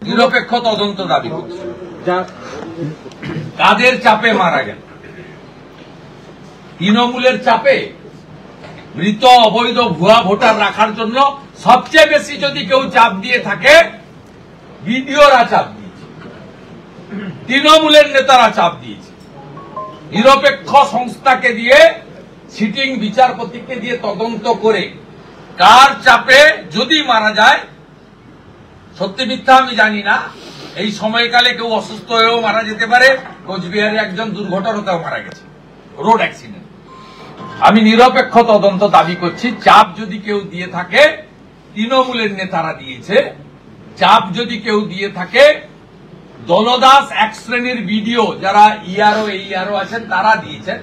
নিরপেক্ষ তদন্ত দাবি করছে। কাদের চাপে মারা গেল? তৃণমূলের চাপে? মৃত অবৈধ ভুয়া ভোটার রাখার জন্য সবচেয়ে বেশি যদি কেউ চাপ দিয়ে থাকে, বিডিওরা চাপ দিয়েছে, তৃণমূলের নেতারা চাপ দিয়েছে। নিরপেক্ষ সংস্থাকে দিয়ে, সিটিং বিচারপতিকে দিয়ে তদন্ত করে কার চাপে যদি মারা যায়, সত্যি মিথ্যা আমি জানি না, এই সময়কালে কেউ অসুস্থ হয়েও মারা যেতে পারে। কোচবিহারে একজন দুর্ঘটনাতেও মারা গেছে, রোড অ্যাক্সিডেন্ট। আমি নিরপেক্ষ তদন্ত দাবি করছি। চাপ যদি কেউ দিয়ে থাকে, তৃণমূলের নেতারা দিয়েছে। চাপ যদি কেউ দিয়ে থাকে, দলদাস এক শ্রেণীর বিডিও যারা ইআরও আছেন তারা দিয়েছেন।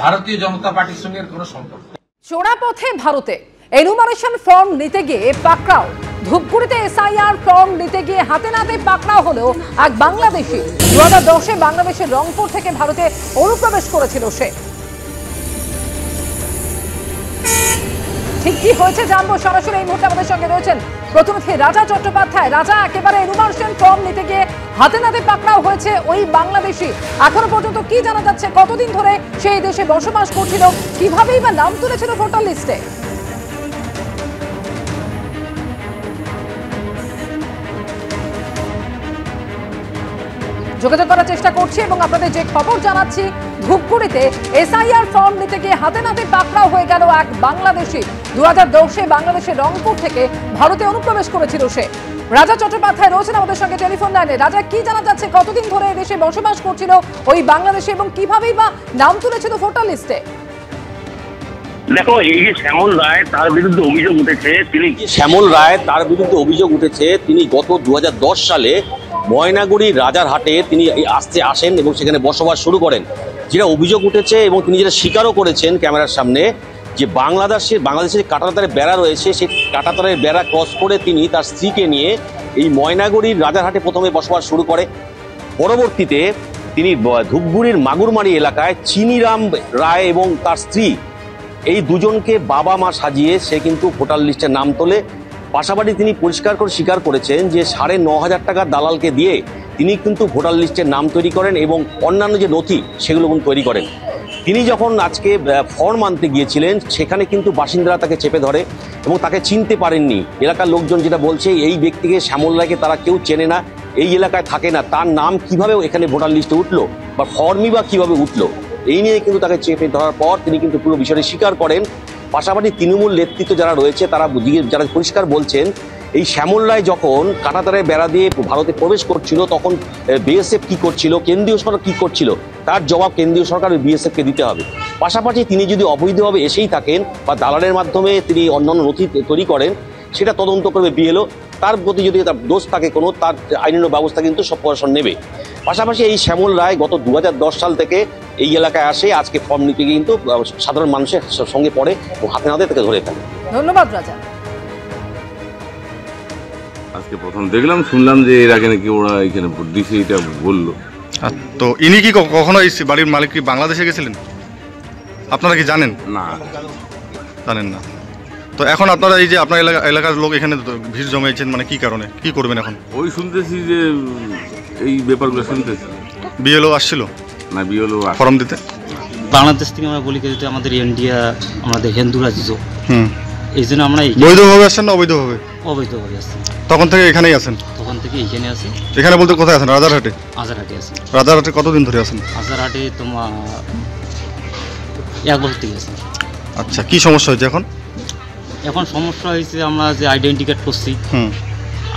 ভারতীয় জনতা পার্টির সঙ্গে কোনো সম্পর্ক। চোরা পথে ভারতে এনুমারেশন ফর্ম নিতে গিয়ে পাকড়াও। ধূপগুড়িতে এসআইআর ফর্ম নিতে গিয়ে হাতে নাতে পাকড়াও হলো এক বাংলাদেশি। 2010-এ বাংলাদেশের রংপুর থেকে ভারতে অনুপ্রবেশ করেছিল সে। ঠিক কি হয়েছে জানবো, সরাসরি এই মুহূর্তে আমাদের সঙ্গে রয়েছেন প্রতিনিধি রাজা চট্টোপাধ্যায়। রাজা, একেবারে এনুমারেশন ফর্ম নিতে গিয়ে হাতে নাতে পাকড়াও হয়েছে ওই বাংলাদেশি। এখনো পর্যন্ত কি জানা যাচ্ছে, কতদিন ধরে সেই দেশে বসবাস করছিল, কিভাবেই বা নাম তুলেছিল ভোটার লিস্টে? যোগাযোগ করার চেষ্টা করছি এবং আপনাদের যে খবর জানাচ্ছি, ধূপগুড়িতে এসআইআর ফর্ম নিতে গিয়ে হাতে নাতে পাকড়াও হয়ে গেল এক বাংলাদেশি। 2010-এ বাংলাদেশের রংপুর থেকে ভারতে অনুপ্রবেশ করেছিল সে। রাজা চট্টোপাধ্যায় রয়েছেন আমাদের সঙ্গে টেলিফোন লাইনে। রাজা, কি জানা যাচ্ছে, কতদিন ধরে দেশে বসবাস করছিল ওই বাংলাদেশি এবং কিভাবেই বা নাম তুলেছিল ভোটার লিস্টে? দেখো, এই যে শ্যামল রায় তার বিরুদ্ধে অভিযোগ উঠেছে, তিনি গত 2010 সালে ময়নাগুড়ির রাজারহাটে তিনি আসেন এবং সেখানে বসবাস শুরু করেন। যেটা অভিযোগ উঠেছে এবং তিনি যেটা স্বীকারও করেছেন ক্যামেরার সামনে, যে বাংলাদেশের কাঁটাতারের বেড়া রয়েছে, সেই কাঁটাতারের বেড়া ক্রস করে তিনি তার স্ত্রীকে নিয়ে এই ময়নাগুড়ির রাজারহাটে প্রথমে বসবাস শুরু করে। পরবর্তীতে তিনি ধূপগুড়ির মাগুরমারি এলাকায় চিনিরাম রায় এবং তার স্ত্রী, এই দুজনকে বাবা মা সাজিয়ে সে কিন্তু ভোটার লিস্টে নাম তোলে। পাশাপাশি তিনি পরিষ্কার করে স্বীকার করেছেন যে 9,500 টাকার দালালকে দিয়ে তিনি কিন্তু ভোটার লিস্টের নাম তৈরি করেন এবং অন্যান্য যে নথি সেগুলো কিন্তু তৈরি করেন। তিনি যখন আজকে ফর্ম আনতে গিয়েছিলেন, সেখানে কিন্তু বাসিন্দারা তাকে চেপে ধরে এবং তাকে চিনতে পারেননি। এলাকার লোকজন যেটা বলছে, এই ব্যক্তিকে, শ্যামল রায়কে তারা কেউ চেনে না, এই এলাকায় থাকে না, তার নাম কিভাবে এখানে ভোটার লিস্টে উঠলো বা ফর্মই বা কীভাবে উঠলো, এই নিয়ে কিন্তু তাকে চেপে ধরার পর তিনি কিন্তু পুরো বিষয়টি স্বীকার করেন। পাশাপাশি তৃণমূল নেতৃত্ব যারা রয়েছে যারা পরিষ্কার বলছেন, এই শ্যামল রায় যখন কাঁটাতারের বেড়া দিয়ে ভারতে প্রবেশ করছিল, তখন বিএসএফ কি করছিল, কেন্দ্রীয় সরকার কি করছিল, তার জবাব কেন্দ্রীয় সরকার বিএসএফকে দিতে হবে। পাশাপাশি তিনি যদি অবৈধভাবে এসেই থাকেন বা দালালের মাধ্যমে তিনি অন্যান্য নথি তৈরি করেন, সেটা তদন্ত করবে বিএলও। তার প্রতি যদি তার দোষ থাকে কোনো, তার আইনানুগ ব্যবস্থা কিন্তু সব প্রশাসন নেবে। পাশাপাশি এই শ্যামল রায় গত 2010 সাল থেকে এই এলাকায় আসে, আজকে ফর্ম নিতে গিয়ে কিন্তু সাধারণ মানুষের সঙ্গে পড়ে ও হাতে নাতে তাকে ধরে ফেলে। ধন্যবাদ রাজা। আজকে প্রথম দেখলাম, শুনলাম যে এর আগে নাকি ওরা এখানে ভোট দিয়েছে, এটা বললো। তো ইনি কি কখনো এই বাড়ির মালিক কি বাংলাদেশে গেছিলেন? আপনারা কি জানেন? না, জানেন না। তো এখন আপনারা এই যে আপনার এলাকার লোক এখানে ভিড় জমাইছেন, মানে কি কারণে, কি করবেন এখন? ওই শুনতেছি যে এই ব্যাপারগুলো শুনতেছি। বিএলও আসছিল না, বিএলও ফর্ম দিতে বাংলাদেশ থেকে আমরা বলি যেহেতু আমাদের ইন্ডিয়া, আমাদের হিন্দু রাজ্য, এই জন্য আমরা বৈধভাবে আসছেন না অবৈধভাবে? অবৈধভাবে আসছি। তখন থেকে এখানেই আছেন? তখন থেকে এখানে আছি। এখানে বলতে কোথায় আছেন? রাজারহাটে। রাজারহাটে আছি। রাজারহাটে কতদিন ধরে আছেন? রাজারহাটে তোমার 1 বছর থেকে আছি। আচ্ছা, কি সমস্যা হয়েছে এখন? এখন সমস্যা হয়েছে, আমরা যে আইডেন্টি কার্ড করছি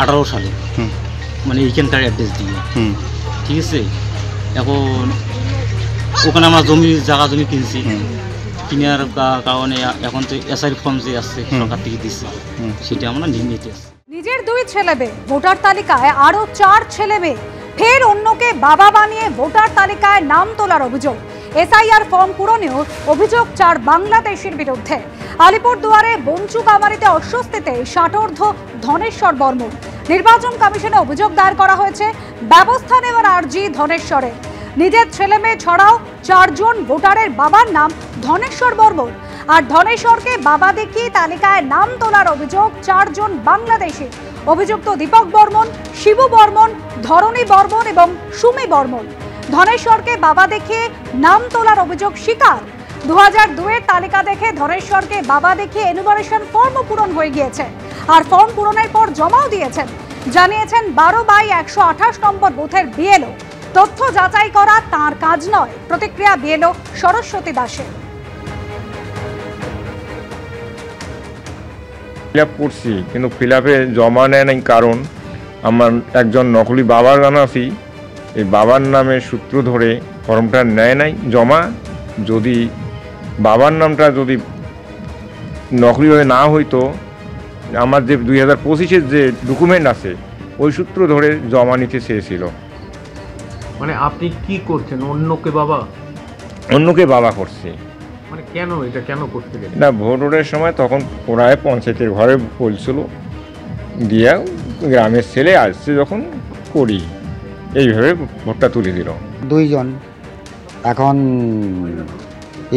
18 সালে, মানে এইখানকার অ্যাড্রেস দিয়ে, ঠিক আছে। এখন ওখানে আমরা জায়গা জমি কিনছি, কেনার কারণে এখন তো এসআই ফর্ম যে আসছে সরকার থেকে দিচ্ছে, সেটা আমরা নিতে আসছি। নিজের 2 ছেলে মেয়ে, ভোটার তালিকায় আরো 4 ছেলে মেয়ে, ফের অন্যকে বাবা বানিয়ে ভোটার তালিকায় নাম তোলার অভিযোগ। এসআইআর ফর্ম পূরণেও অভিযোগ 4 বাংলাদেশির বিরুদ্ধে। আলিপুরদুয়ারে বঞ্চু কামারিতে অস্বস্তিতে ষাটোর্ধ্ব ধনেশ্বর বর্মন। নির্বাচন কমিশনে অভিযোগ দায়ের করা হয়েছে, ব্যবস্থা নেওয়ার আর্জি ধনেশ্বরের। নিজের ছেলে মেয়ে ছাড়াও 4 জন ভোটারের বাবার নাম ধনেশ্বর বর্মন, আর ধনেশ্বরকে বাবা দেখিয়ে তালিকায় নাম তোলার অভিযোগ 4 জন বাংলাদেশি। অভিযুক্ত দীপক বর্মন, শিবু বর্মন, ধরণী বর্মন এবং সুমি বর্মন। ধনেশ্বরকে বাবা দেখিয়ে নাম তোলার অভিযোগ স্বীকার। 2002-এর তালিকা দেখে ধনেশ্বরকে বাবা দেখিয়ে এনুমারেশন ফর্মও পূরণ হয়ে গিয়েছে, আর ফর্ম পূরণের পর জমাও দিয়েছেন। জানিয়েছেন 12/128 নম্বর বুথের বিএলও। তথ্য যাচাই করা তার কাজ নয়, প্রতিক্রিয়া বিএলও সরস্বতী দাসের। ফিল আপ করছি, কিন্তু ফিল আপে জমা নেয় নাই, কারণ আমার একজন নকলি বাবার নাম আছি, এই বাবার নামের সূত্র ধরে ফর্মটা নেয় নাই জমা। যদি বাবার নামটা যদি নকলিভাবে না হইতো, আমার যে 2025-এর যে ডকুমেন্ট আছে ওই সূত্র ধরে জমা নিতে চেয়েছিল। মানে আপনি কি করছেন? অন্যকে বাবা করছি। মানে কেন এটা কেন করতে গেলেন? না, ভোটের সময় তখন ওরা পঞ্চায়েতের ঘরে বলছিল, দিয়া গ্রামের ছেলে আসছে যখন করি, এইভাবে ভোটটা তুলে দিল। দুইজন এখন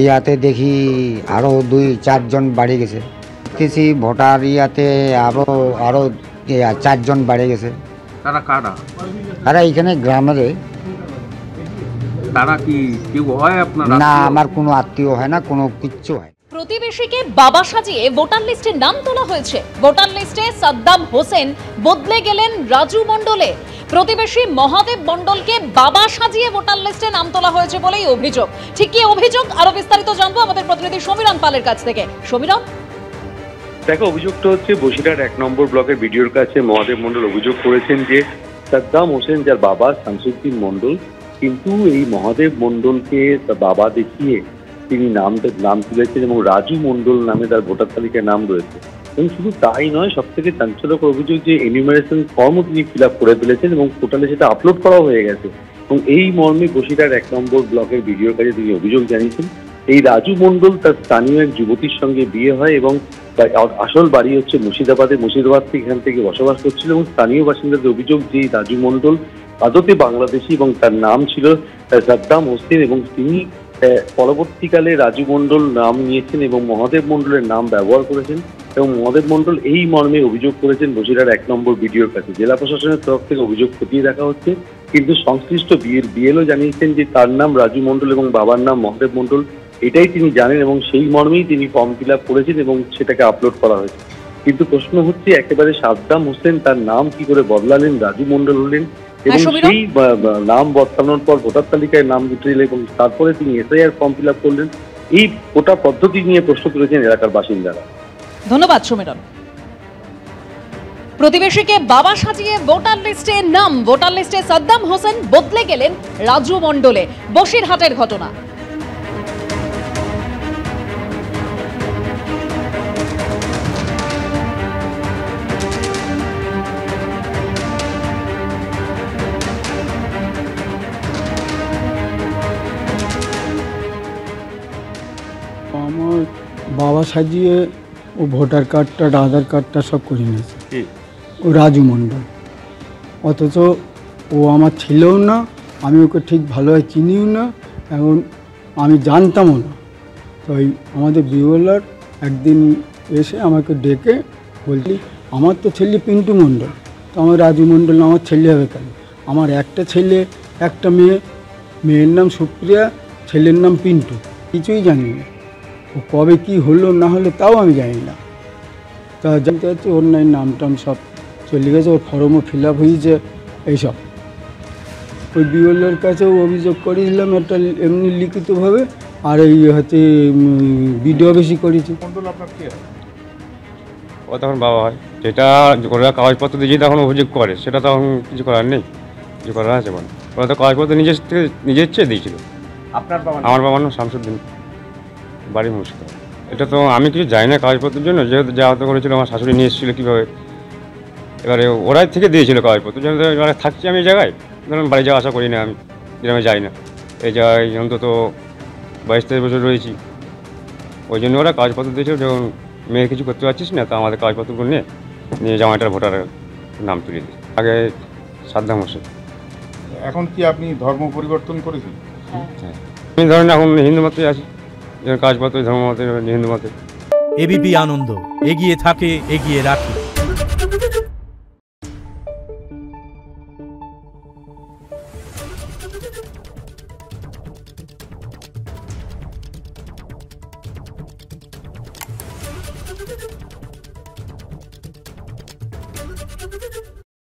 ইয়াতে দেখি আরও 2-4 জন বাড়ে গেছে। কিছু ভোটার ইয়াতে আরও 4 জন বাড়ে গেছে। তারা কারা? তারা এইখানে গ্রামের। তারা কি কেউ হয় আপনার? না, আমার কোনো আত্মীয় হয় না, কোনো কিচ্ছু হয়। প্রতিবেশীকে বাবা সাজিয়ে ভোটার লিস্টে নাম তোলা হয়েছে। ভোটার লিস্টে সাদ্দাম হোসেন বদলে গেলেন রাজু মণ্ডলে। প্রতিবেশী মহাদেব মণ্ডলকে বাবা সাজিয়ে ভোটার লিস্টে নাম তোলা হয়েছে বলেই অভিযোগ। ঠিক কি অভিযোগ, আরো বিস্তারিত জানবো আমাদের প্রতিনিধি সমীরণ পালের কাছ থেকে। সমীরণ, দেখো, অভিযোগটা হচ্ছে বসিরহাট 1 নম্বর ব্লকের বিডিওর কাছে মহাদেব মণ্ডল অভিযোগ করেছেন যে সাদ্দাম হোসেন, যার বাবা শামসুদ্দিন মণ্ডল, কিন্তু এই মহাদেব মণ্ডলকে বাবা দেখিয়ে তিনি নাম তুলেছেন এবং রাজু মণ্ডল নামে তার ভোটার তালিকায় নাম রয়েছে। এবং শুধু তাই নয়, সব থেকে চাঞ্চল্যকর অভিযোগ যে এনিউমারেশন ফর্মও তিনি ফিল আপ করে ফেলেছেন এবং পোর্টালে সেটা আপলোড করা হয়ে গেছে। এবং এই মর্মে বসিরহাট 1 নম্বর ব্লকের বিডিওর কাছে তিনি অভিযোগ জানিয়েছেন। এই রাজু মণ্ডল তার স্থানীয় এক যুবতীর সঙ্গে বিয়ে হয় এবং আসল বাড়ি হচ্ছে মুর্শিদাবাদ থেকে এখান থেকে বসবাস করছিল। এবং স্থানীয় বাসিন্দাদের অভিযোগ যে রাজু মণ্ডল আদতে বাংলাদেশি এবং তার নাম ছিল সাদ্দাম হোসেন, এবং তিনি পরবর্তীকালে রাজু মণ্ডল নাম নিয়েছেন এবং মহাদেব মণ্ডলের নাম ব্যবহার করেছেন। এবং মহাদেব মণ্ডল এই মর্মে অভিযোগ করেছেন বসিরহাট 1 নম্বর বিডিওর কাছে। জেলা প্রশাসনের তরফ থেকে অভিযোগ খতিয়ে দেখা হচ্ছে, কিন্তু সংশ্লিষ্ট বিএলও জানিয়েছেন যে তার নাম রাজু মণ্ডল এবং বাবার নাম মহাদেব মণ্ডল, এটাই তিনি জানেন এবং সেই মর্মেই তিনি ফর্ম ফিল আপ করেছেন এবং সেটাকে আপলোড করা হয়েছে। কিন্তু প্রশ্ন হচ্ছে, একেবারে সাদ্দাম হোসেন তার নাম কি করে বদলালেন, রাজু মণ্ডল হলেন, এবং সেই নাম বদলানোর পর ভোটার তালিকায় নাম জুটে এলেন এবং তারপরে তিনি এসআইআর ফর্ম ফিল আপ করলেন। এই গোটা পদ্ধতি নিয়ে প্রশ্ন তুলেছেন এলাকার বাসিন্দারা। ধন্যবাদ সমীরণ। প্রতিবেশীকে বাবা সাজিয়ে ভোটার লিস্টে সাদ্দাম হোসেন বদলে গেলেন রাজু মণ্ডলে। বসিরহাটের ঘটনা। আমার বাবা সাজিয়ে ও ভোটার কার্ডটা, আধার কার্ডটা সব করে নিয়েছে ও রাজু মণ্ডল। অথচ ও আমার ছেলেও না, আমি ওকে ঠিক ভালোভাবে চিনিও না, এবং আমি জানতামও না। তো আমাদের বিওলার একদিন এসে আমাকে ডেকে বললি, আমার তো ছেলে পিন্টু মণ্ডল, তো আমার রাজু মণ্ডল আমার ছেলে হবে কেন? আমার একটা ছেলে, একটা মেয়ে, মেয়ের নাম সুপ্রিয়া, ছেলের নাম পিন্টু, কিছুই জানি না। ও কবে কি হলো না হলো তাও আমি জানি না। তা জানতে হচ্ছে ওর নাই নাম টাম সব চলে গেছে, ওর ফর্মও ফিল আপ হয়েছে, এইসব। ওই বিওলের কাছেও অভিযোগ করেছিলাম একটা এমনি লিখিতভাবে, আর এই হচ্ছে বিডিও অফিসই করেছি। ও তখন বাবা হয়, যেটা ওরা কাগজপত্র দিয়ে তখন অভিযোগ করে, সেটা তখন কিছু করার নেই, কিছু করার আছে বলে। ওরা তো কাগজপত্র নিজের চেয়ে দিয়েছিল। আমার বাবার নাম শামসুদ্দিন, বাড়ি মুর্শিদাবাদ। এটা তো আমি কিছু জানি না কাগজপত্রের জন্য, যেহেতু যা হতে করেছিল আমার শাশুড়ি নিয়ে এসেছিলো কীভাবে, এবারে ওরাই থেকে দিয়েছিল কাগজপত্র। যেহেতু এবারে থাকছি আমি এই জায়গায়, ধরুন বাড়ি যাওয়া আশা করি না, আমি গ্রামে যাই না, এই জায়গায় অন্তত 22-23 বছর রয়েছি, ওই জন্য ওরা কাগজপত্র দিয়েছিল। যখন মেয়ে কিছু করতে পারছিস না, তো আমাদের কাগজপত্রগুলো নিয়ে জামাইটার ভোটারের নাম তুলে দিই। আগে সাদ্দাম হোসেন। এখন কি আপনি ধর্ম পরিবর্তন করেছেন? হ্যাঁ, আমি ধরেন এখন হিন্দু মতে আছি, কাগজপত্র ধর্ম মতে হিন্দু মতে। এবিপি আনন্দ, এগিয়ে থাকে, এগিয়ে রাখে। Thank you.